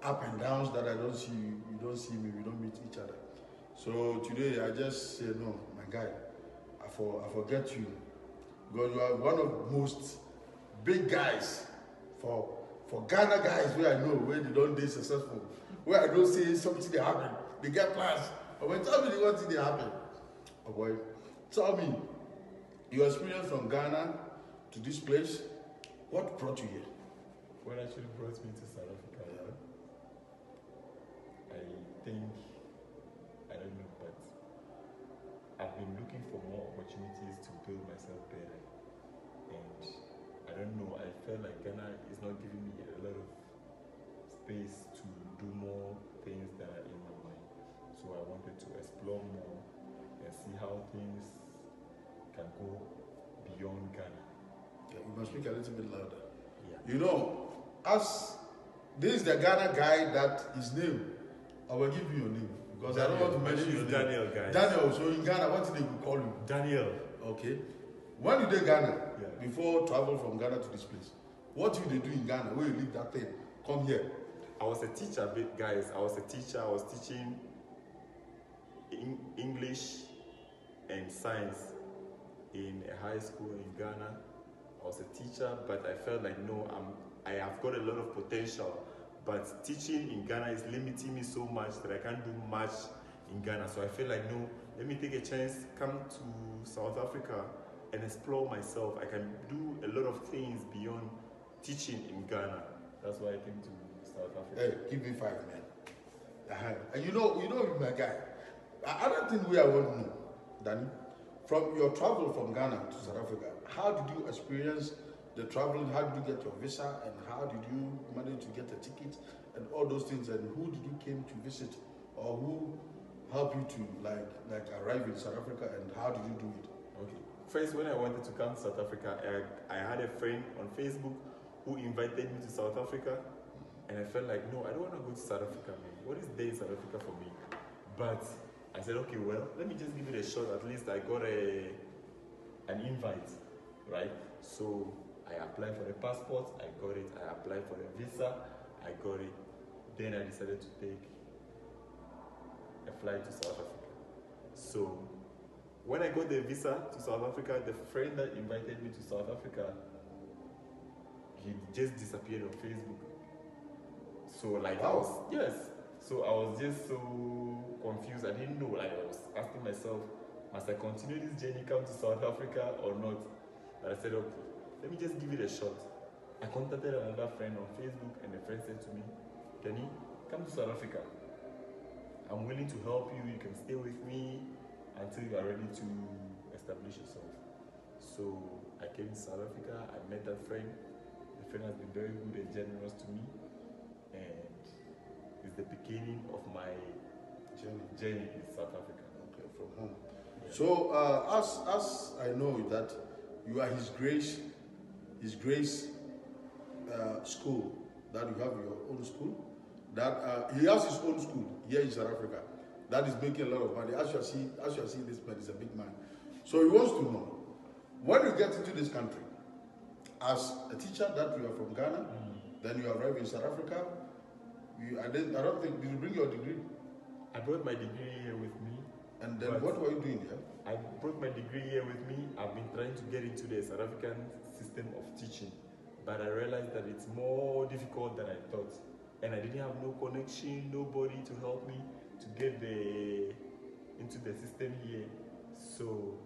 up and downs that I don't see you, you don't see me, we don't meet each other. So today I just say, no, my guy, I forget you. Because you are one of the most big guys for Ghana guys where I know where they don't do successful. Where I don't see something they happen. They get plans. But when tell me the one thing they happen. Oh boy. Tell me, your experience from Ghana to this place, what brought you here? What actually brought me to South Africa? Yeah. I think, I don't know, but I've been looking for more opportunities to build myself better. And I don't know, I felt like Ghana is not giving me a lot of space to do more things that are in my mind. So I wanted to explore more and see how things can go beyond Ghana. Yeah, you must speak a little bit louder. Yeah. You know, this is the Ghana guy that his name, I will give you your name because Daniel, I don't want to mention your name. Daniel, guys. Daniel, so in Ghana, what did they call you? Daniel. Okay. When you did Ghana, before travel from Ghana to this place, what did they do in Ghana? Where you leave that thing? Come here. I was a teacher, guys. I was a teacher. I was teaching English and science in a high school in Ghana. I was a teacher, but I felt like, no, I have got a lot of potential, but teaching in Ghana is limiting me so much that I can't do much in Ghana. So I feel like, no, let me take a chance, come to South Africa and explore myself. I can do a lot of things beyond teaching in Ghana. That's why I came to South Africa. Hey, give me 5, man. And you know, my guy, I don't think I want to know, Danny, from your travel from Ghana to South Africa, how did you experience the traveling? How did you get your visa? And how did you manage to get a ticket? And all those things. And who did you came to visit? Or who helped you to like arrive in South Africa? And how did you do it? Okay. First, when I wanted to come to South Africa, I had a friend on Facebook who invited me to South Africa. And I felt like, no, I don't want to go to South Africa, man. What is there in South Africa for me? But I said, okay, well, let me just give it a shot. At least I got an invite, right? So I applied for the passport, I got it. I applied for the visa, I got it. Then I decided to take a flight to South Africa. So when I got the visa to South Africa, the friend that invited me to South Africa, he just disappeared on Facebook. So like I was, yes. So I was just so confused. I didn't know. Like I was asking myself, must I continue this journey, come to South Africa or not? But I said, okay, let me just give it a shot. I contacted another friend on Facebook, and the friend said to me, Kenny, come to South Africa. I'm willing to help you. You can stay with me until you are ready to establish yourself. So I came to South Africa. I met that friend. The friend has been very good and generous to me, and it's the beginning of my journey in South Africa. Okay, from home. Yeah. So as I know that you are His Grace school, that you have your own school, that he has his own school here in South Africa that is making a lot of money. As you see, this man is a big man. So he wants to know, when you get into this country, as a teacher that you are from Ghana, then you arrive in South Africa, I don't think, did you bring your degree? I brought my degree here with me. And then what were you doing here? I brought my degree here with me. I've been trying to get into the South African system of teaching, but I realized that it's more difficult than I thought. And I didn't have no connection, nobody to help me to get into the system here. So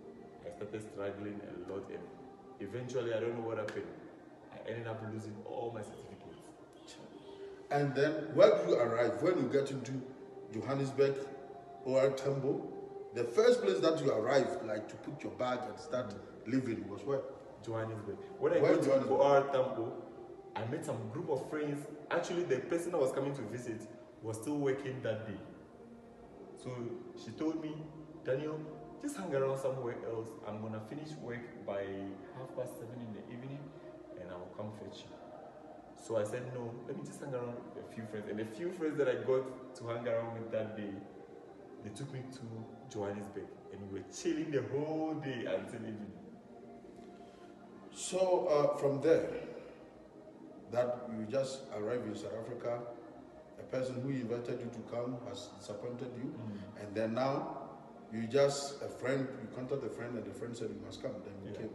I started struggling a lot, and eventually, I don't know what happened. I ended up losing all my certificates. And then where do you arrive? When you get into Johannesburg or Tambo, the first place that you arrived, like to put your bag and start living, was where? Johannesburg. When I got to OR Tambo, I met some group of friends. Actually, the person that was coming to visit was still working that day. So she told me, Daniel, just hang around somewhere else. I'm going to finish work by 7:30 in the evening, and I will come fetch you. So I said, no, let me just hang around with a few friends. And the few friends that I got to hang around with that day, they took me to Johannesburg, and we were chilling the whole day until evening. So from there, that you just arrived in South Africa, a person who invited you to come has disappointed you, and then now you just a friend, you contact a friend, and the friend said you must come, then you came.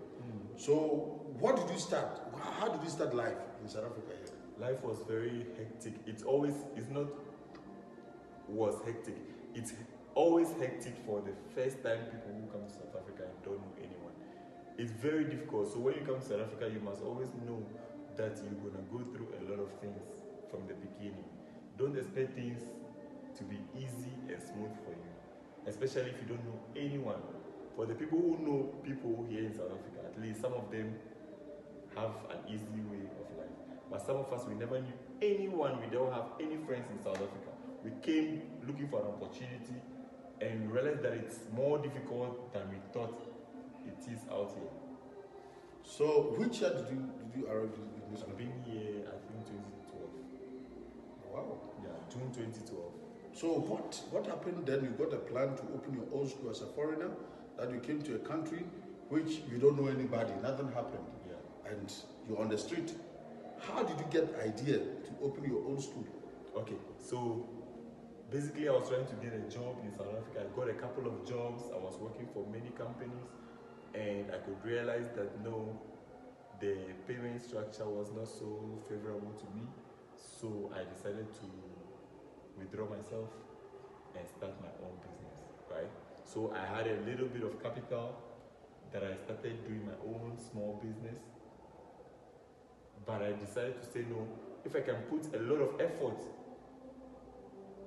So what did you start? How did you start life in South Africa here? Life was very hectic. It's not was hectic. It's always hectic for the first time people who come to South Africa and don't know anyone. It's very difficult. So when you come to South Africa, you must always know that you're gonna go through a lot of things from the beginning. Don't expect things to be easy and smooth for you, especially if you don't know anyone. For the people who know people here in South Africa, at least some of them have an easy way of life. But some of us, we never knew anyone. We don't have any friends in South Africa. We came looking for an opportunity and realized that it's more difficult than we thought it is out here. So which year did you arrive in this I've country? been here, I think, 2012. Wow. Yeah, June 2012. So what happened then? You got a plan to open your own school as a foreigner, that you came to a country which you don't know anybody, nothing happened, and you're on the street. How did you get the idea to open your own school? Okay, so basically I was trying to get a job in South Africa. I got a couple of jobs. I was working for many companies, and I could realize that no, the payment structure was not so favorable to me. So I decided to withdraw myself and start my own business, right? So I had a little bit of capital that I started doing my own small business. But I decided to say no. If I can put a lot of effort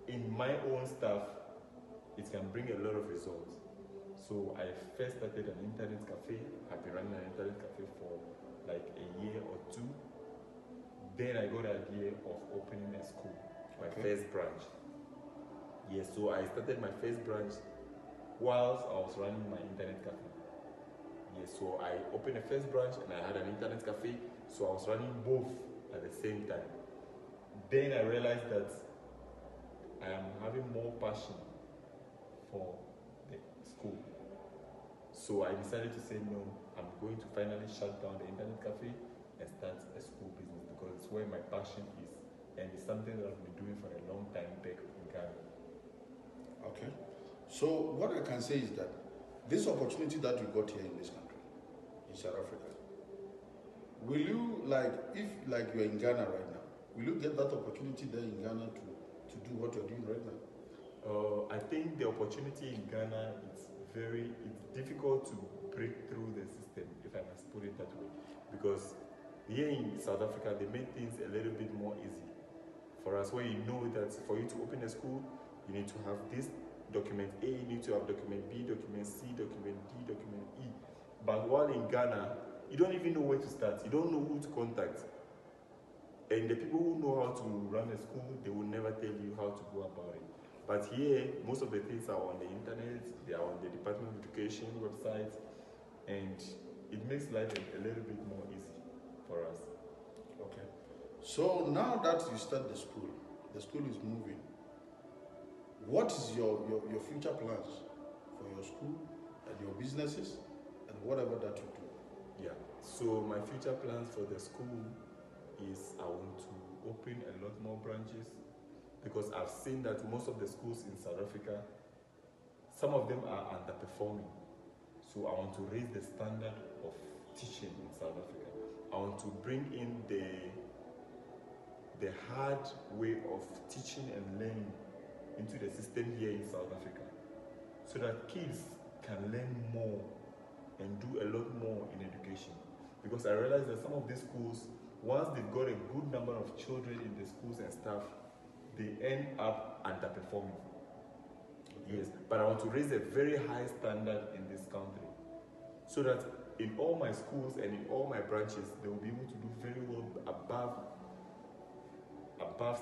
in my own stuff, it can bring a lot of results. So I first started an internet cafe. I've been running an internet cafe for like a year or two. Then I got the idea of opening a school, my first branch. Yes, so I started my first branch whilst I was running my internet cafe. Yes, so I opened a first branch and I had an internet cafe. So I was running both at the same time. Then I realized that I am having more passion for the school. So I decided to say no, I'm going to finally shut down the internet cafe and start a school business because it's where my passion is, and it's something that I've been doing for a long time back in Ghana. Okay. So what I can say is that this opportunity that you got here in this country, in South Africa, will you, if you're in Ghana right now, will you get that opportunity there in Ghana to do what you're doing right now? I think the opportunity in Ghana is it's difficult to break through the system, if I must put it that way. Because here in South Africa, they make things a little bit more easy. For us, where you know that for you to open a school, you need to have this document A, you need to have document B, document C, document D, document E. But while in Ghana, you don't even know where to start. You don't know who to contact. And the people who know how to run a school, they will never tell you how to go about it. But here, most of the things are on the internet, they are on the Department of Education website, and it makes life a little bit more easy for us. Okay. So now that you start the school is moving. What is your future plans for your school and your businesses and whatever that you do? Yeah. So my future plans for the school is I want to open a lot more branches, because I've seen that most of the schools in South Africa, some of them are underperforming. So I want to raise the standard of teaching in South Africa. I want to bring in the hard way of teaching and learning into the system here in South Africa, so that kids can learn more and do a lot more in education. Because I realize that some of these schools, once they've got a good number of children in the schools and stuff, they end up underperforming. Yes, but I want to raise a very high standard in this country, so that in all my schools and in all my branches, they will be able to do very well above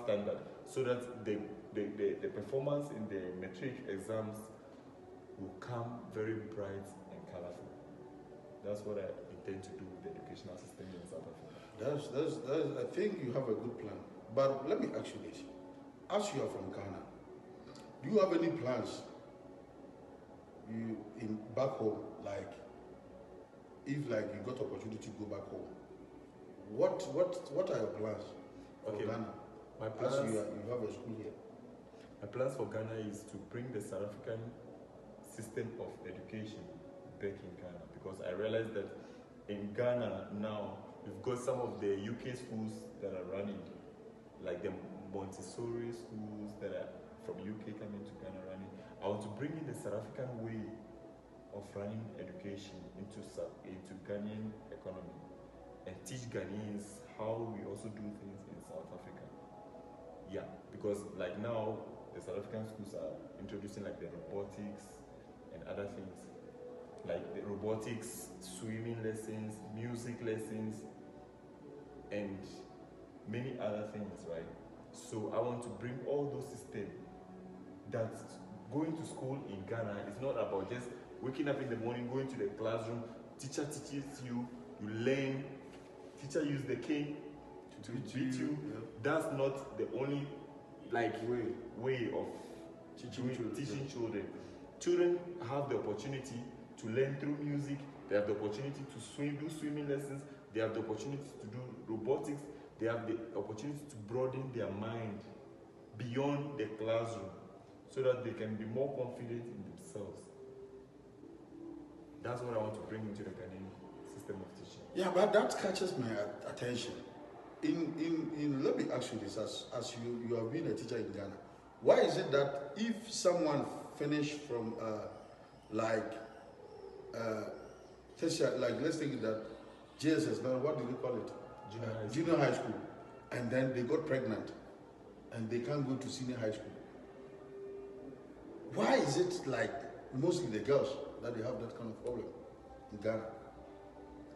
standard, so that the performance in the matric exams will come very bright and colorful. That's what I intend to do with the educational system in South Africa. I think you have a good plan. But let me ask you this. As you are from Ghana, do you have any plans back home, if you got opportunity to go back home? What are your plans for Ghana? My plans, as you have a school here? my plans for Ghana is to bring the South African system of education back in Ghana, because I realized that in Ghana now we've got some of the UK schools that are running, like the Montessori schools that are from UK coming to Ghana running. I want to bring in the South African way of running education into Ghanaian economy and teach Ghanaians how we also do things in South Africa. Yeah, because like now the South African schools are introducing like the robotics and other things, like the robotics, swimming lessons, music lessons, and many other things, right? So I want to bring all those systems that going to school in Ghana is not about just waking up in the morning, going to the classroom, teacher teaches you, you learn, teacher use the cane to beat you. Yeah. That's not the only way of teaching children. Children have the opportunity to learn through music, they have the opportunity to do swimming lessons, they have the opportunity to do robotics, they have the opportunity to broaden their mind beyond the classroom so that they can be more confident in themselves. That's what I want to bring into the Ghanaian system of teaching. Yeah, but that catches my attention. Let me ask you this, as you have been a teacher in Ghana, why is it that if someone finished from let's think that JSS, now what do we call it? Junior high school, and then they got pregnant and they can't go to senior high school. Why is it like mostly the girls that they have that kind of problem in Ghana?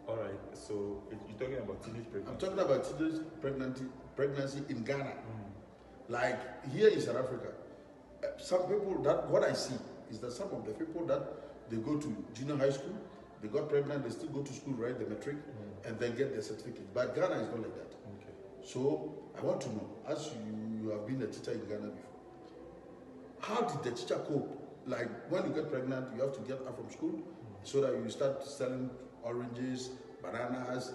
All right, so you're talking about teenage pregnancy. I'm talking about teenage pregnancy in Ghana. Like here in South Africa, some people, that what I see is that some of the people that they go to junior high school, they got pregnant, they still go to school, write the matric, and then get their certificate. But Ghana is not like that. Okay. So I want to know, as you have been a teacher in Ghana before, how did the teacher cope? Like when you get pregnant, you have to get out from school so that you start selling oranges, bananas,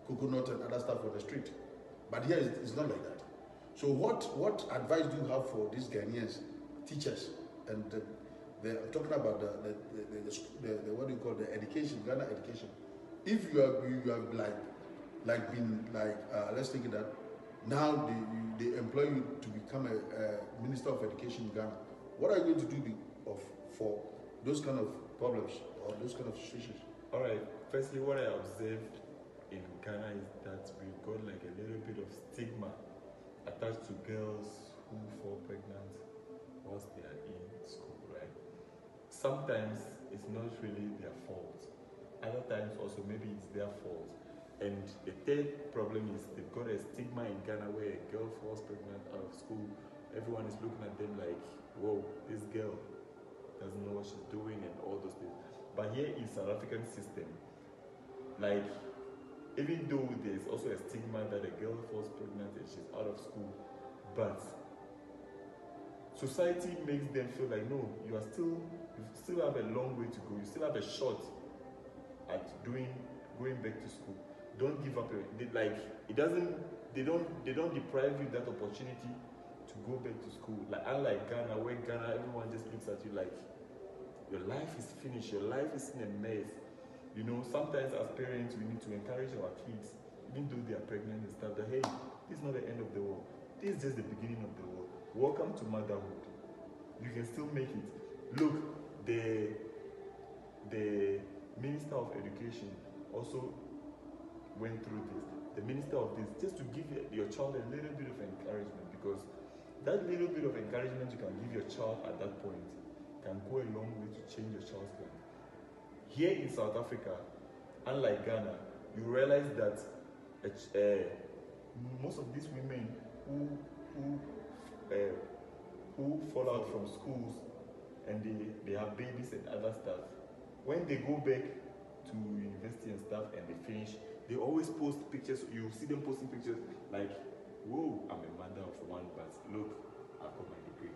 coconut, and other stuff on the street. But here it's not like that. So what advice do you have for these Ghanaians, teachers, and I'm talking about the what do you call the education, Ghana education? If you have let's think that now they employ you to become a minister of education in Ghana, what are you going to do for those kind of problems or those kind of situations? All right. Firstly, what I observed in Ghana is that we've got like a little bit of stigma attached to girls who fall pregnant whilst they are in school, right? Sometimes it's not really their fault. Other times also maybe it's their fault. And the third problem is they've got a stigma in Ghana where a girl falls pregnant out of school. Everyone is looking at them like, whoa, this girl doesn't know what she's doing and all those things. But here in South African system, like, even though there's also a stigma that a girl falls pregnant and she's out of school, but society makes them feel like, no, you still have a long way to go. You still have a shot at going back to school. Don't give up. They don't deprive you that opportunity to go back to school. Like unlike Ghana, where everyone just looks at you like your life is finished, your life is in a mess. You know, sometimes as parents we need to encourage our kids, even though they are pregnant and stuff, that hey, this is not the end of the world. This is just the beginning of the world. Welcome to motherhood. You can still make it. Look, the Minister of Education also went through this. The Minister of this, just to give your child a little bit of encouragement, because that little bit of encouragement you can give your child at that point can go a long way to change your child's life. Here in South Africa, unlike Ghana, you realize that most of these women who fall out from schools and they have babies and other stuff, when they go back to university and stuff and they finish, they always post pictures. You see them posting pictures like, whoa, I'm a mother of one, but look, I've got my degree.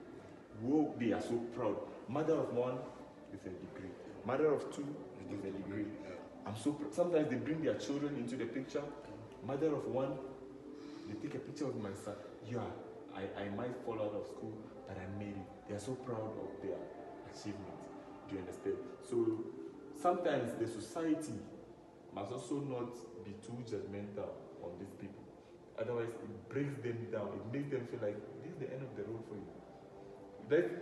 Whoa, they are so proud. Mother of one with a degree. Mother of two with a degree. I'm so proud. Sometimes they bring their children into the picture. Mother of one, they take a picture of my son. Yeah, I might fall out of school, but I made it. They are so proud of their achievement. Do you understand? So sometimes the society must also not be too judgmental on these people. Otherwise, it breaks them down. It makes them feel like this is the end of the road for you.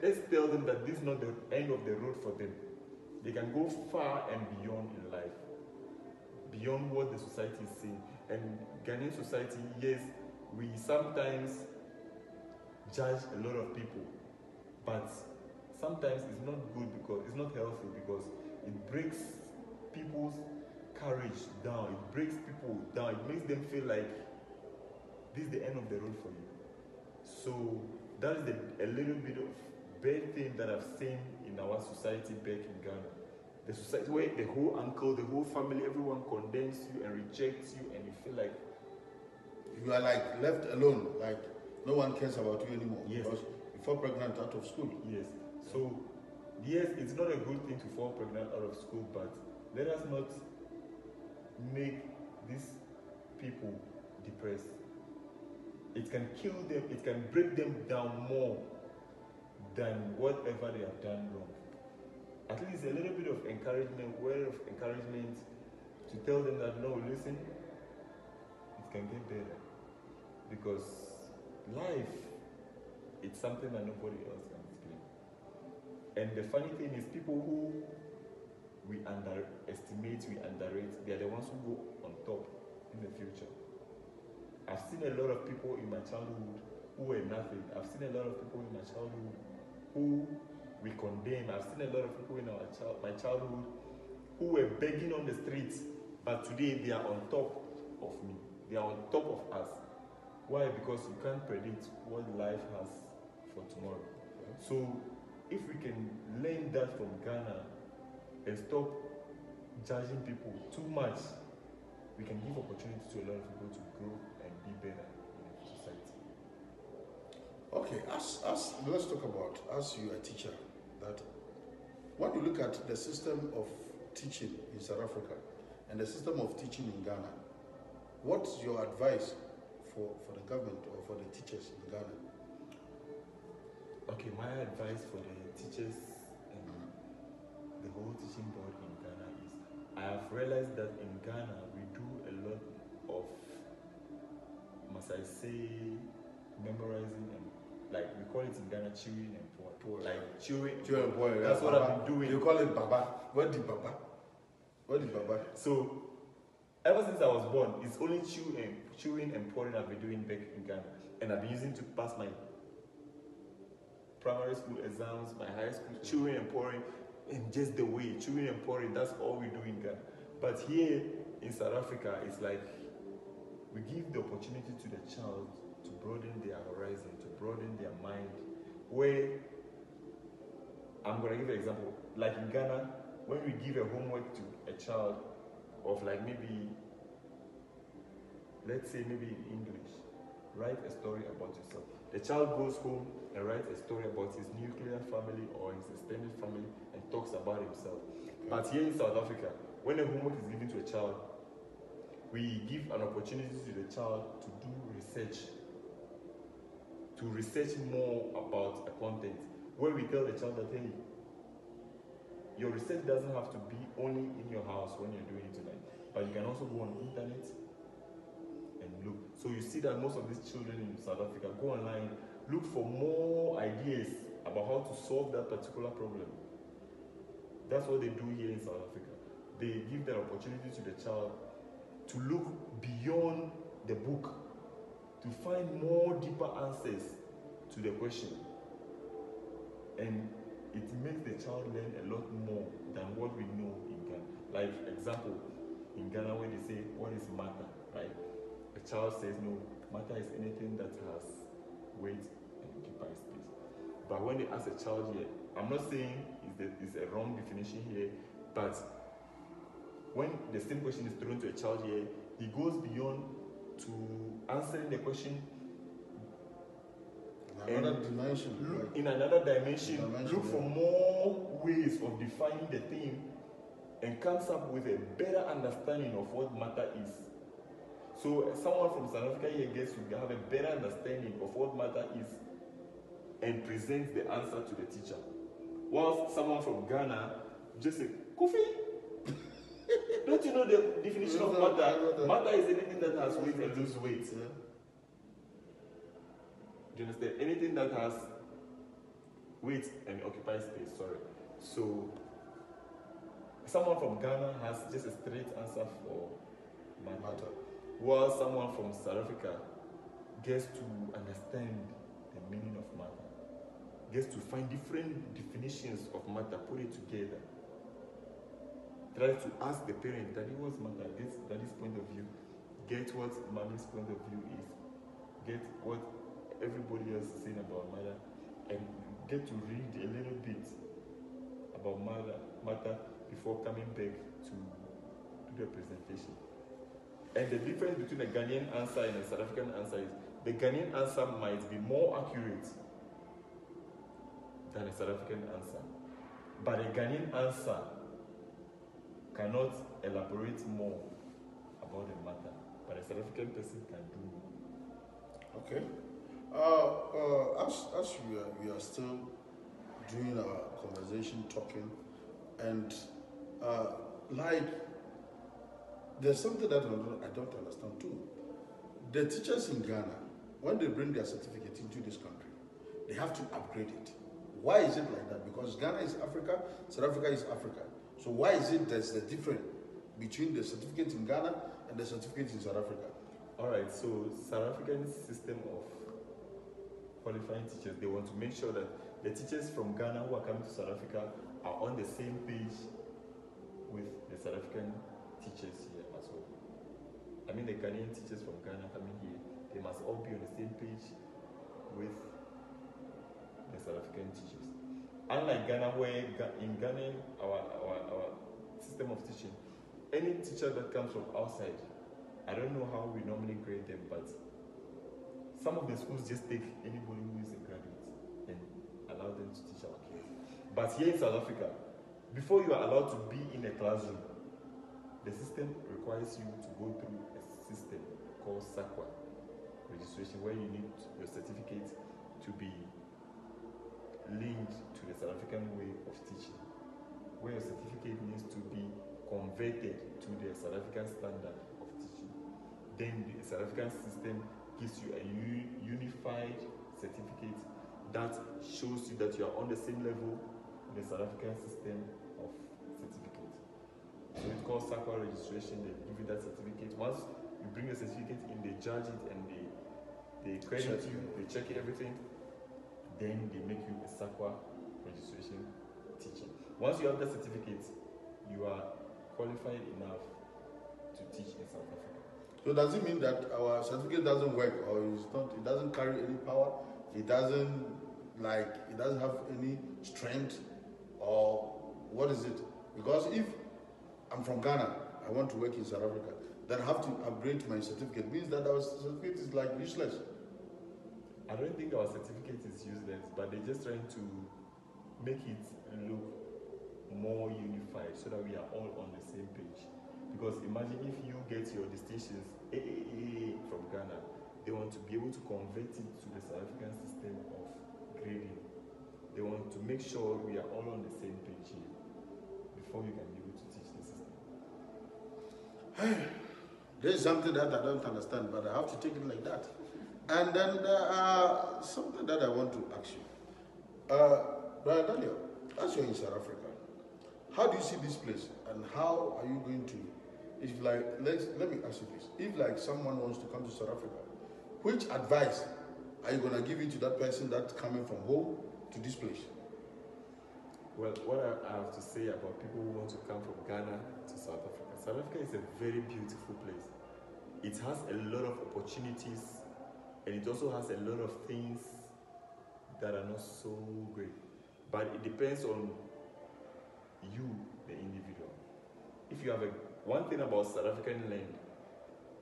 Let's tell them that this is not the end of the road for them. They can go far and beyond in life, beyond what the society is saying. And Ghanaian society, yes, we sometimes judge a lot of people, but sometimes it's not good because it's not healthy, because it breaks people's courage down. It breaks people down. It makes them feel like this is the end of the road for you. So that is a little bit of bad thing that I've seen in our society back in Ghana. The society where the whole uncle, the whole family, everyone condemns you and rejects you, and you feel like you are like left alone, like no one cares about you anymore. Yes. Because you fall pregnant out of school. Yes. So yes, it's not a good thing to fall pregnant out of school, but let us not make these people depressed. It can kill them, it can break them down more than whatever they have done wrong. At least a little bit of encouragement, word of encouragement to tell them that no, listen, it can get better. Because life, it's something that nobody else can explain. And the funny thing is, people who we underestimate, we underrate, they are the ones who go on top in the future. I've seen a lot of people in my childhood who were nothing. I've seen a lot of people in my childhood who we condemn. I've seen a lot of people in my childhood who were begging on the streets, but today they are on top of me. They are on top of us. Why? Because you can't predict what life has for tomorrow. So if we can learn that from Ghana and stop judging people too much, we can give opportunity to a lot of people to grow and be better in the society. Okay, let's talk about, as you are a teacher, that when you look at the system of teaching in South Africa and the system of teaching in Ghana, what's your advice for the government or for the teachers in Ghana? Okay, my advice for the teachers and the whole teaching board in Ghana is, I have realized that in Ghana we do a lot of, must I say, memorizing, and like we call it in Ghana chewing and pouring. Like chewing and pouring. That's what I've been doing. You call it Baba. What did Baba? So ever since I was born, it's only chewing and pouring I've been doing back in Ghana, and I've been using to pass my primary school exams, my high school, chewing and pouring, and just the way, chewing and pouring, that's all we do in Ghana. But here in South Africa, it's like we give the opportunity to the child to broaden their horizon, to broaden their mind. Where, I'm going to give an example, like in Ghana, when we give a homework to a child of like maybe, let's say maybe in English, write a story about yourself. The child goes home and writes a story about his nuclear family or his extended family and talks about himself. But here in South Africa, when a homework is given to a child, we give an opportunity to the child to do research, to research more about a content, where we tell the child that, hey, your research doesn't have to be only in your house when you're doing it tonight, but you can also go on the internet and look. So you see that most of these children in South Africa go online, look for more ideas about how to solve that particular problem. That's what they do here in South Africa. They give that opportunity to the child to look beyond the book, to find more deeper answers to the question. And it makes the child learn a lot more than what we know in Ghana. Like, example, in Ghana when they say, what is matter, right? The child says, no, matter is anything that has weight and occupies space. But when they ask a child here, I'm not saying it's a wrong definition here, but when the same question is thrown to a child here, he goes beyond to answering the question in another dimension. In another dimension, look for more ways of defining the theme and comes up with a better understanding of what matter is. So someone from South Africa here gets to have a better understanding of what matter is and presents the answer to the teacher. Whilst someone from Ghana just say, Kofi, don't you know the definition of matter? Matter is anything that has weight and lose weight. Yeah. Do you understand? Anything that has weight and occupies space, sorry. So, someone from Ghana has just a straight answer for matter. While someone from South Africa gets to understand the meaning of matter, gets to find different definitions of matter, put it together. Try to ask the parent, Daddy, what's matter? Get Daddy's point of view. Get what Mommy's point of view is. Get what everybody else is saying about matter. And get to read a little bit about matter before coming back to do the presentation. And the difference between a Ghanaian answer and a South African answer is the Ghanaian answer might be more accurate than a South African answer. But a Ghanaian answer cannot elaborate more about the matter. But a South African person can do more. Okay. As we are still doing our conversation, talking, and like there's something that I don't understand too. The teachers in Ghana, when they bring their certificate into this country, they have to upgrade it. Why is it like that? Because Ghana is Africa, South Africa is Africa. So why is it there's the difference between the certificate in Ghana and the certificate in South Africa? All right, so South African system of qualifying teachers, they want to make sure that the teachers from Ghana who are coming to South Africa are on the same page with the South African teachers here as well. I mean, the Ghanaian teachers from Ghana coming here, they must all be on the same page with the South African teachers. Unlike Ghana, where in Ghana, our system of teaching, any teacher that comes from outside, I don't know how we normally grade them, but some of the schools just take anybody who is a graduate and allow them to teach our kids. But here in South Africa, before you are allowed to be in a classroom, the system requires you to go through a system called SAQA registration, where you need your certificate to be linked to the South African way of teaching, where your certificate needs to be converted to the South African standard of teaching. Then the South African system gives you a unified certificate that shows you that you are on the same level with the South African system of certificate. So it's called SAQA registration. They give you that certificate. Once you bring your certificate in, they judge it and they credit you, they check everything. Then they make you a SAQA registration teacher. Once you have that certificate, you are qualified enough to teach in South Africa. So does it mean that our certificate doesn't work, or it doesn't carry any power? It doesn't have any strength, or what is it? Because if I'm from Ghana, I want to work in South Africa, then I have to upgrade my certificate. Means that our certificate is like useless. I don't think our certificate is useless, but they're just trying to make it look more unified so that we are all on the same page. Because imagine if you get your distinctions AAA from Ghana, they want to be able to convert it to the South African system of grading. They want to make sure we are all on the same page here before you can be able to teach the system. There's something that I don't understand, but I have to take it like that. And then something that I want to ask you. Brother Daniel, as you're in South Africa, how do you see this place, and how are you going to, if like, let me ask you this, if like someone wants to come to South Africa, which advice are you going to give it to that person that's coming from home to this place? Well, what I have to say about people who want to come from Ghana to South Africa. South Africa is a very beautiful place. It has a lot of opportunities, and it also has a lot of things that are not so great. But it depends on you, the individual. If you have one thing about South African land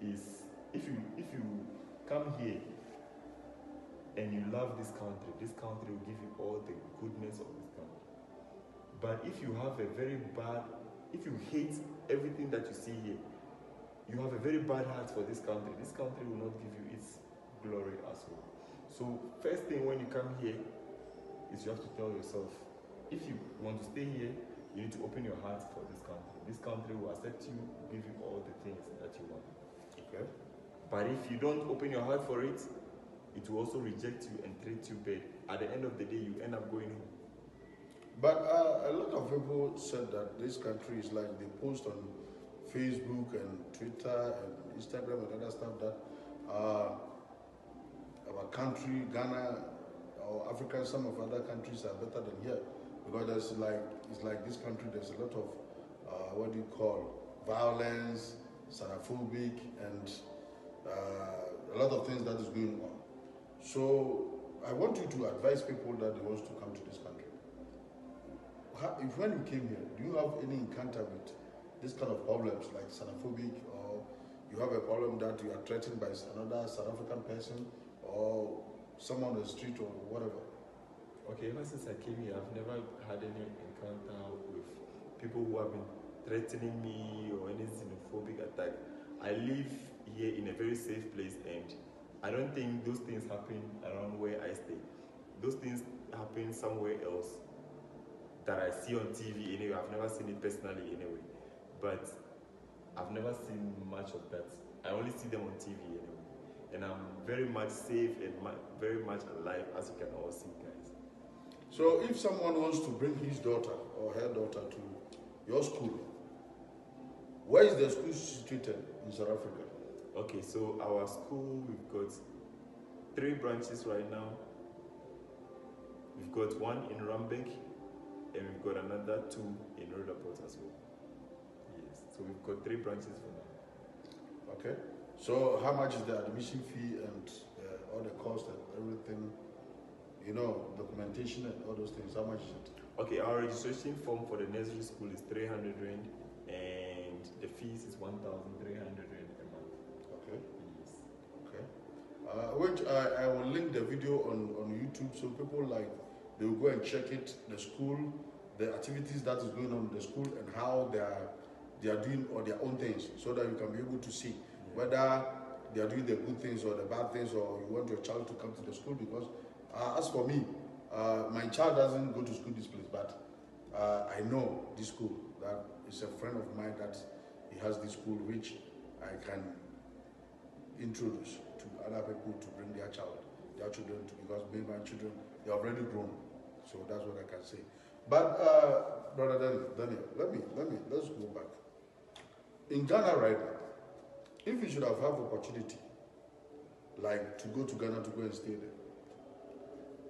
is if you come here and you love this country will give you all the goodness of this country. But if you have if you hate everything that you see here, you have a very bad heart for this country will not give you its glory as well. So first thing when you come here is you have to tell yourself, if you want to stay here, you need to open your heart for this country. This country will accept you, give you all the things that you want. Okay. But if you don't open your heart for it, it will also reject you and treat you bad. At the end of the day, you end up going home. But a lot of people said that this country is like they post on Facebook and Twitter and Instagram and other stuff that our country, Ghana or Africa, some of other countries are better than here. Because it's like this country, there's a lot of, violence, xenophobic, and a lot of things that is going on. So I want you to advise people that they want to come to this country. If when you came here, do you have any encounter with this kind of problems like xenophobic, or you have a problem that you are threatened by another South African person or someone on the street or whatever? Okay, ever since I came here, I've never had any encounter with people who have been threatening me or any xenophobic attack. I live here in a very safe place, and I don't think those things happen around where I stay. Those things happen somewhere else that I see on TV anyway. I've never seen it personally anyway, but I've never seen much of that. I only see them on TV anyway, and I'm very much safe and very much alive, as you can all see, guys. So if someone wants to bring his daughter or her daughter to your school, where is the school situated in South Africa? Okay, so our school, we've got 3 branches right now. We've got 1 in Rambek, and we've got another 2 in Rhodaport as well. Yes, so we've got 3 branches for now. Okay, so how much is the admission fee and all the cost and everything? You know, documentation and all those things, how much is it? Okay, our registration form for the nursery school is 300 Rand, and the fees is 1,300 Rand a month. Okay. Yes. Okay. Which I will link the video on YouTube, so people they will go and check it, the school, the activities that is going on in the school, and how they are doing all their own things, so that you can be able to see whether they are doing the good things or the bad things, or you want your child to come to the school. Because as for me, my child doesn't go to school this place, but I know this school, that is a friend of mine that he has this school which I can introduce to other people to bring their children to, because my children, they are already grown. So that's what I can say. But brother Daniel, let's go back. In Ghana right now, if you should have opportunity, like to go to Ghana to go and stay there,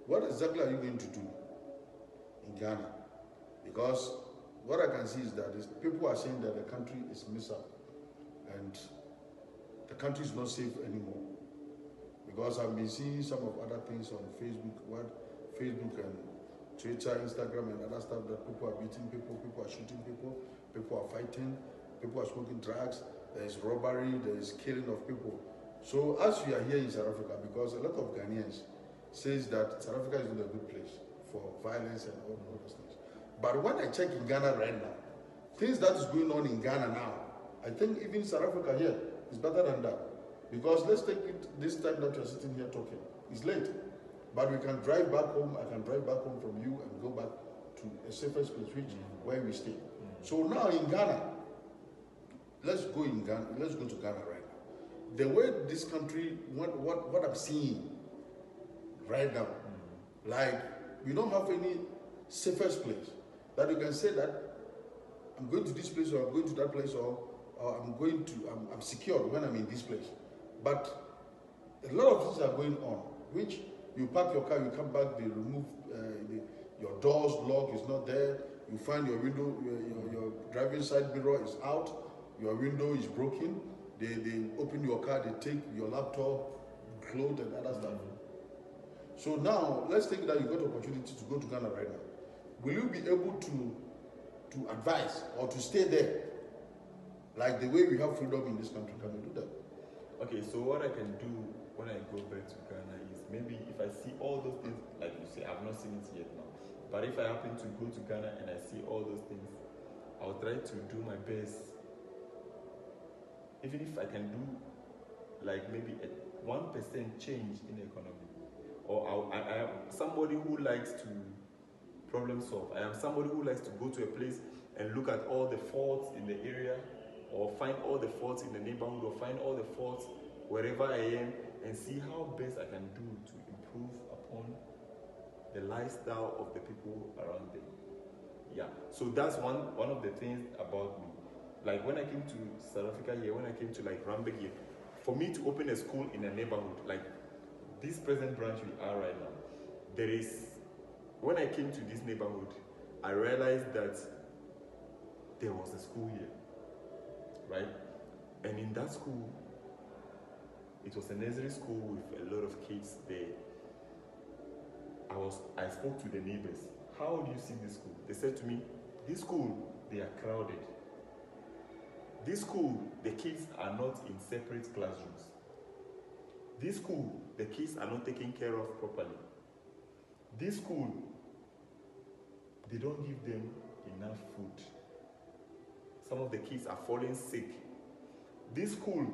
what exactly are you going to do in Ghana? Because what I can see is that people are saying that the country is messed up and the country is not safe anymore. Because I've been seeing some of other things on Facebook and Twitter, Instagram, and other stuff, that people are beating people, people are shooting people, people are fighting, people are smoking drugs, there is robbery, there is killing of people. So as we are here in South Africa, because a lot of Ghanaians says that South Africa is not a good place for violence and all those things. But when I check in Ghana right now, things that is going on in Ghana now, I think even South Africa here is better than that. Because let's take it this time that you're sitting here talking. It's late. But we can drive back home. I can drive back home from you and go back to a safest place, where we stay. So now in Ghana, let's go to Ghana right now. The way this country, what I'm seeing right now, like we don't have any safest place that you can say that I'm going to this place or I'm going to that place, or I'm secure when I'm in this place. But a lot of things are going on, which you park your car, you come back, they remove your doors lock is not there. You find your window, your driving side mirror is out. Your window is broken. They open your car, they take your laptop, clothes, and other stuff. So now, let's take that you got the opportunity to go to Ghana right now. Will you be able to advise or to stay there? Like the way we have freedom in this country, can we do that? Okay, so what I can do when I go back to Ghana is, maybe if I see all those things, like you say, I've not seen it yet now. But if I happen to go to Ghana and I see all those things, I'll try to do my best even if I can do like maybe a 1% change in the economy, or I am somebody who likes to problem solve. I am somebody who likes to go to a place and look at all the faults in the area, or find all the faults in the neighborhood, or find all the faults wherever I am, and see how best I can do to improve upon the lifestyle of the people around them. Yeah, so that's one of the things about me. Like when I came to South Africa here, when I came to like Randburg here, for me to open a school in a neighborhood, like this present branch we are right now, there is, when I came to this neighborhood, I realized that there was a school here, right? And in that school, it was a nursery school with a lot of kids there. I spoke to the neighbors. How do you see this school? They said to me, this school, they are crowded. This school, the kids are not in separate classrooms. This school, the kids are not taken care of properly. This school, they don't give them enough food. Some of the kids are falling sick. This school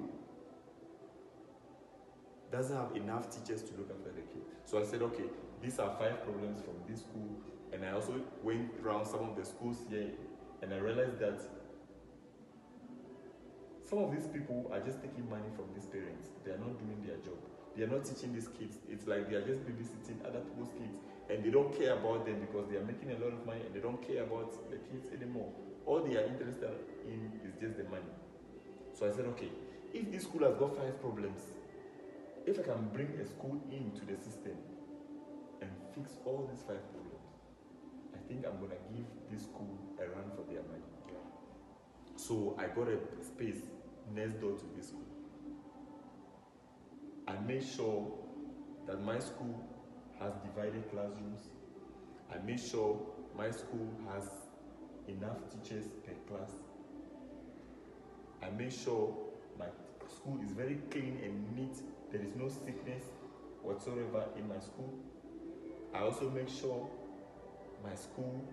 doesn't have enough teachers to look after the kids. So I said, okay, these are 5 problems from this school. And I also went around some of the schools here, and I realized that some of these people are just taking money from these parents. They are not doing their job. They are not teaching these kids. It's like they are just babysitting other people's kids, and they don't care about them because they are making a lot of money, and they don't care about the kids anymore. All they are interested in is just the money. So I said, okay, if this school has got 5 problems, if I can bring a school into the system and fix all these 5 problems, I think I'm going to give this school a run for their money. So I got a space next door to this school. I made sure that my school has divided classrooms. I made sure my school has enough teachers per class. I made sure my school is very clean and neat. There is no sickness whatsoever in my school. I also make sure my school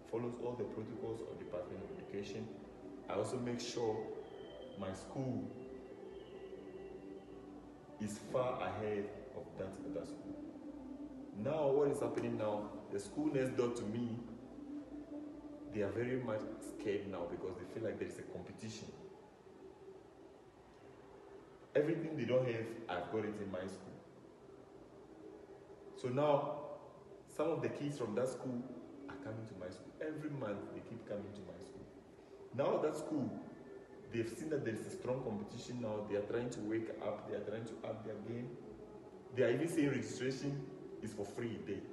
follows all the protocols of the Department of Education. I also make sure my school is far ahead of that other school. Now, what is happening now, the school next door to me, they are very much scared now because they feel like there is a competition. Everything they don't have, I've got it in my school. So now, some of the kids from that school are coming to my school. Every month, they keep coming to my school. Now that school, they've seen that there is a strong competition now. They are trying to wake up. They are trying to up their game. They are even saying registration is for free there.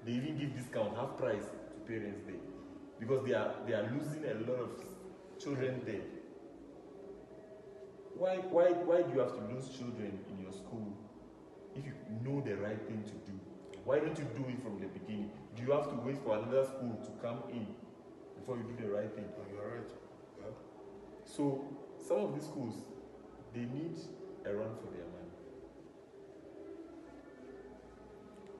They even give discount, half price to parents there. Because they are losing a lot of children there. Why do you have to lose children in your school if you know the right thing to do? Why don't you do it from the beginning? Do you have to wait for another school to come in before you do the right thing? Oh, you're right. Yeah. So some of these schools, they need a run for their money.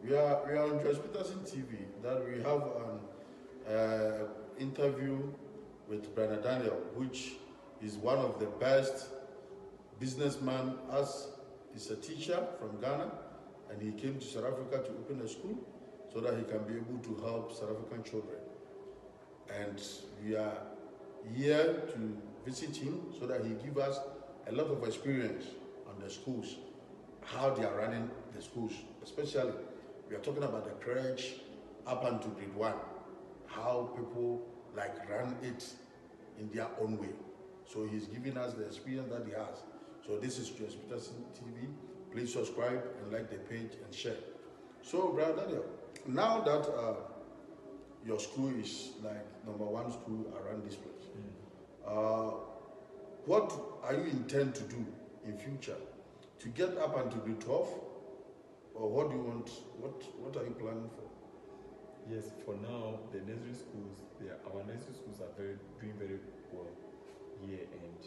We are on Joyce Peterson TV that we have an interview with Brother Daniel, which is one of the best businessmen. As he's a teacher from Ghana, and he came to South Africa to open a school so that he can be able to help South African children. And we are here to visit him so that he give us a lot of experience on the schools, how they are running the schools. Especially, we are talking about the crèche up until grade 1, how people like run it in their own way. So he's giving us the experience that he has. So this is Joyce Peterson TV. Please subscribe and like the page and share. So, Brother Daniel, now that your school is like #1 school around this place, what are you intend to do in future to get up until grade 12, or what do you want? What are you planning for? Yes, for now, the nursery schools, our nursery schools are doing very well here, and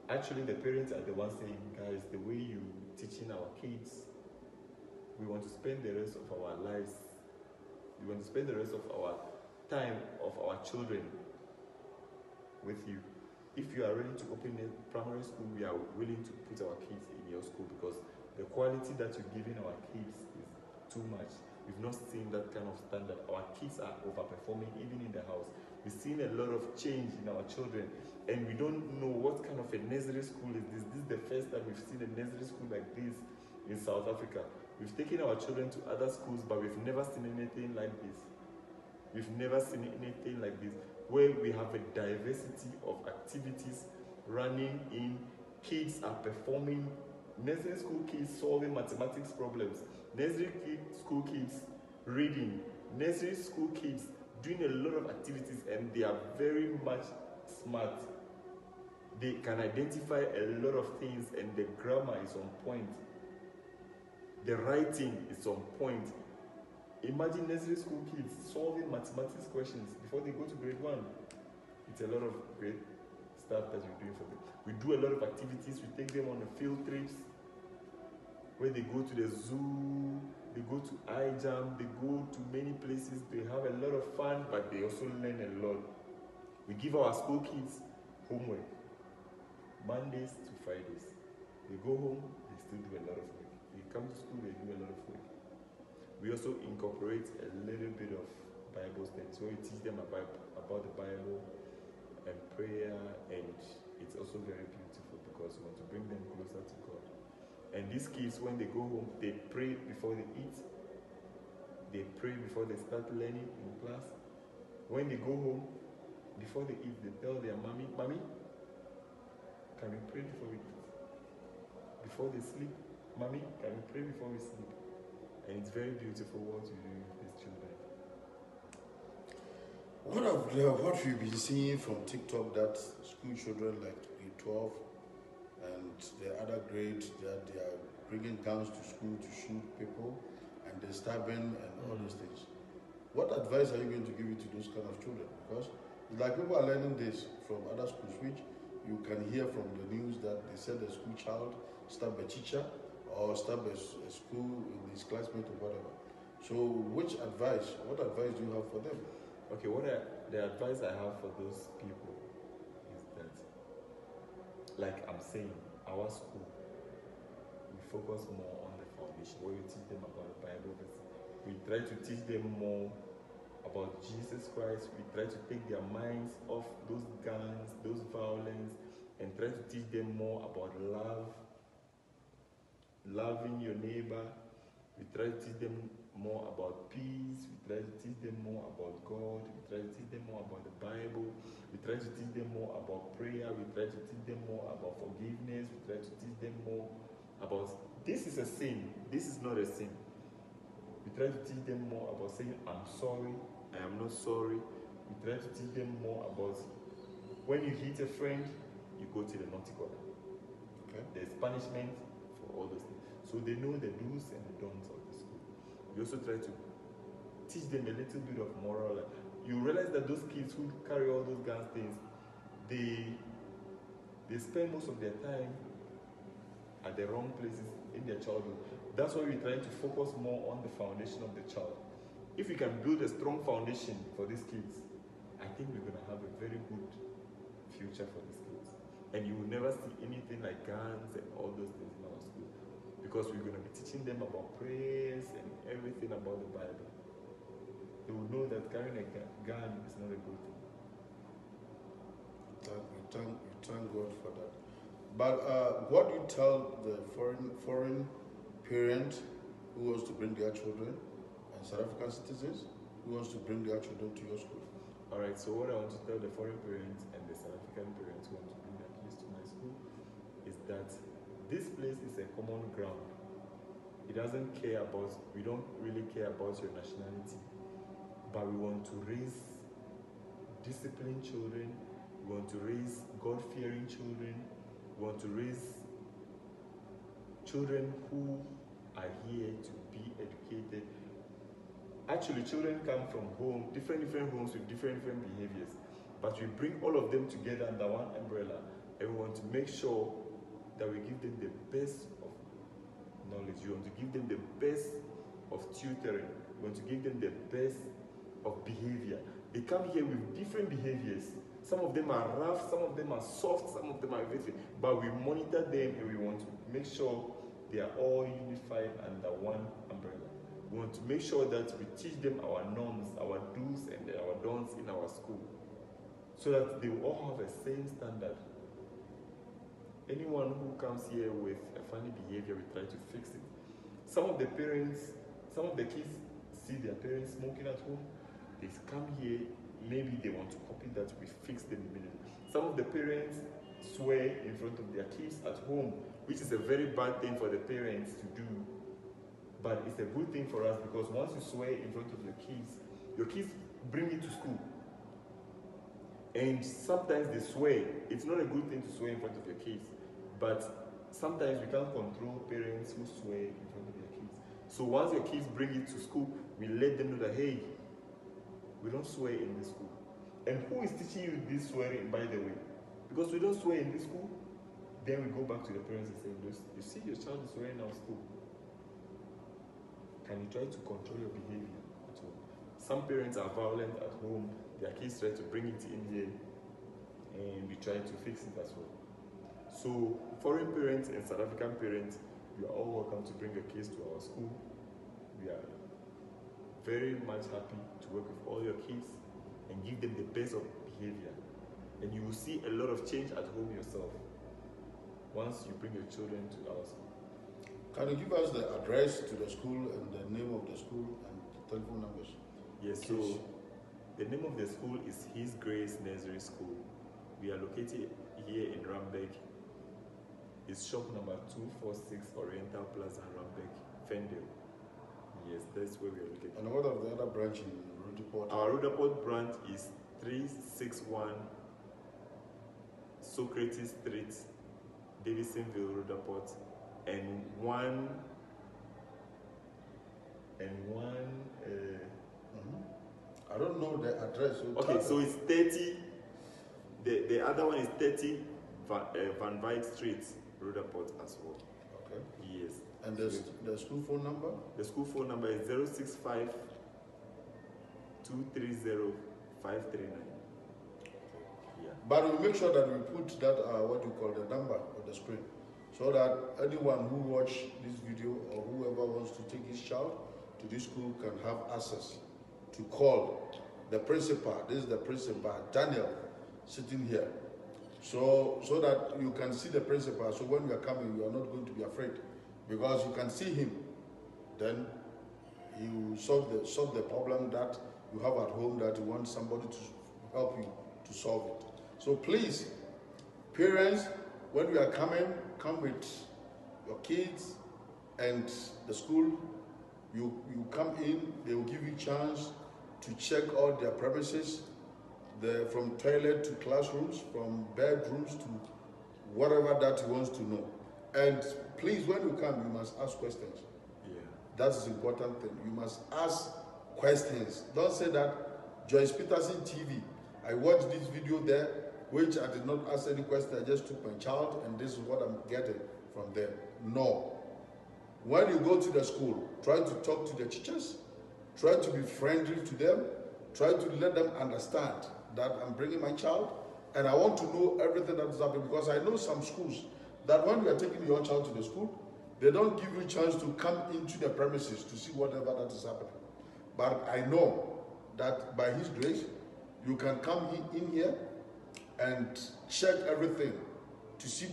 actually the parents are the ones saying, guys, the way you teaching our kids, we want to spend the rest of our lives, we want to spend the rest of our time of our children with you. if you are ready to open a primary school, we are willing to put our kids in your school because the quality that you're giving our kids is too much. We've not seen that kind of standard. Our kids are overperforming even in the house. We've seen a lot of change in our children, and we don't know what kind of a nursery school is this. This is the first time we've seen a nursery school like this in South Africa. We've taken our children to other schools, but we've never seen anything like this. We've never seen anything like this, where we have a diversity of activities running in. Kids are performing, nursery school kids solving mathematics problems, school kids reading, nursery school kids doing a lot of activities, and they are very much smart. They can identify a lot of things, and the grammar is on point. The writing is on point. Imagine nursery school kids solving mathematics questions before they go to grade 1. It's a lot of great stuff that we're doing for them. We do a lot of activities. We take them on the field trips where they go to the zoo, they go to iJam, they go to many places. They have a lot of fun, but they also learn a lot. We give our school kids homework, Mondays to Fridays. They go home, they still do a lot of work. They come to school, they do a lot of work. We also incorporate a little bit of Bible studies, where we teach them about the Bible and prayer, and it's also very beautiful because we want to bring them closer to God. And these kids, when they go home, they pray before they eat. They pray before they start learning in class. When they go home, before they eat, they tell their mommy, "Mommy, can we pray before we eat?" Before they sleep, "Mommy, can we pray before we sleep?" And it's very beautiful what you do with these children. What we've been seeing from TikTok, that school children like grade 12 and the other grades, that they are bringing guns to school to shoot people, and they're stabbing and all these things. What advice are you going to give to those kind of children? Because it's like people are learning this from other schools, which you can hear from the news that they said a school child stabbed a teacher or stab a school in his classmate or whatever. So what advice do you have for them? Okay, the advice I have for those people is that, like I'm saying, our school, we focus more on the foundation, where we teach them about the Bible. We try to teach them more about Jesus Christ. We try to take their minds off those guns, those violence, and try to teach them more about love, loving your neighbor. We try to teach them more about peace. We try to teach them more about God. We try to teach them more about the Bible. We try to teach them more about prayer. We try to teach them more about forgiveness. We try to teach them more about, this is a sin, this is not a sin. We try to teach them more about saying, "I'm sorry, I am not sorry." We try to teach them more about, when you hit a friend, you go to the naughty corner. Okay? There's punishment for all those things. So they know the do's and the don'ts of the school. We also try to teach them a little bit of moral. You realize that those kids who carry all those gun things, they spend most of their time at the wrong places in their childhood. That's why we're trying to focus more on the foundation of the child. If we can build a strong foundation for these kids, I think we're going to have a very good future for these kids. And you will never see anything like guns and all those things in our school, because we're going to be teaching them about prayers and everything about the Bible. They will know that carrying a gun is not a good thing. We thank God for that. But what do you tell the foreign parent who wants to bring their children, and South African citizens who wants to bring their children to your school? All right, so what I want to tell the foreign parents and the South African parents who want to bring their kids to my school is that this place is a common ground. It doesn't care about, we don't really care about your nationality, but we want to raise disciplined children, we want to raise God-fearing children, we want to raise children who are here to be educated. Actually, children come from different homes with different behaviors, but we bring all of them together under one umbrella, and we want to make sure that we give them the best of knowledge. We want to give them the best of tutoring. We want to give them the best of behavior. They come here with different behaviors. Some of them are rough, some of them are soft, some of them are everything. But we monitor them and we want to make sure they are all unified under one umbrella. We want to make sure that we teach them our norms, our do's and our don'ts in our school, so that they will all have the same standard. Anyone who comes here with a funny behavior, we try to fix it. Some of the kids see their parents smoking at home. They come here, maybe they want to copy that, we fix them immediately. Some of the parents swear in front of their kids at home, which is a very bad thing for the parents to do. But it's a good thing for us, because once you swear in front of your kids bring it to school. And sometimes they swear. It's not a good thing to swear in front of your kids. But sometimes we can't control parents who swear in front of their kids. So once your kids bring it to school, we let them know that, hey, we don't swear in this school. And who is teaching you this swearing, by the way? Because we don't swear in this school, then we go back to the parents and say, you see your child is swearing in our school. Can you try to control your behavior at home? Some parents are violent at home, their kids try to bring it in here, and we try to fix it as well. So foreign parents and South African parents, you are all welcome to bring your kids to our school. We are very much happy to work with all your kids and give them the best of behavior. And you will see a lot of change at home yourself once you bring your children to our school. Can you give us the address to the school and the name of the school and telephone numbers? Yes, so the name of the school is His Grace Nursery School. We are located here in Randburg. It's shop number 246 Oriental Plaza, Randburg, Fendale. Yes, that's where we are located. And what of the other branch in Rudaport? Our Rudaport branch is 361 Socrates Street, Davisonville, Rudaport, and one. I don't know the address. Okay, so it's 30. The other one is 30 Van Wyk Street, Rudaport as well. Okay. Yes. And the school phone number? The school phone number is 065 230 539. Yeah. But we make sure that we put that what you call the number on the screen, so that anyone who watch this video or whoever wants to take his child to this school can have access to call the principal. This is the principal, Daniel, sitting here. So that you can see the principal. So when you are coming, you are not going to be afraid, because you can see him. Then you solve the problem that you have at home, that you want somebody to help you to solve it. So please, parents, when you are coming, come with your kids and the school. You come in, they will give you a chance to check all their premises, from toilet to classrooms, from bedrooms to whatever that he wants to know. And please, when you come, you must ask questions. Yeah. That's the important thing. You must ask questions. Don't say that Joyce Peterson TV, I watched this video there, which I did not ask any question. I just took my child and this is what I'm getting from there. No. When you go to the school, try to talk to the teachers, try to be friendly to them, try to let them understand that I'm bringing my child and I want to know everything that is happening, because I know some schools that when you are taking your child to the school, they don't give you a chance to come into the premises to see whatever that is happening. But I know that by His grace, you can come in here and check everything to see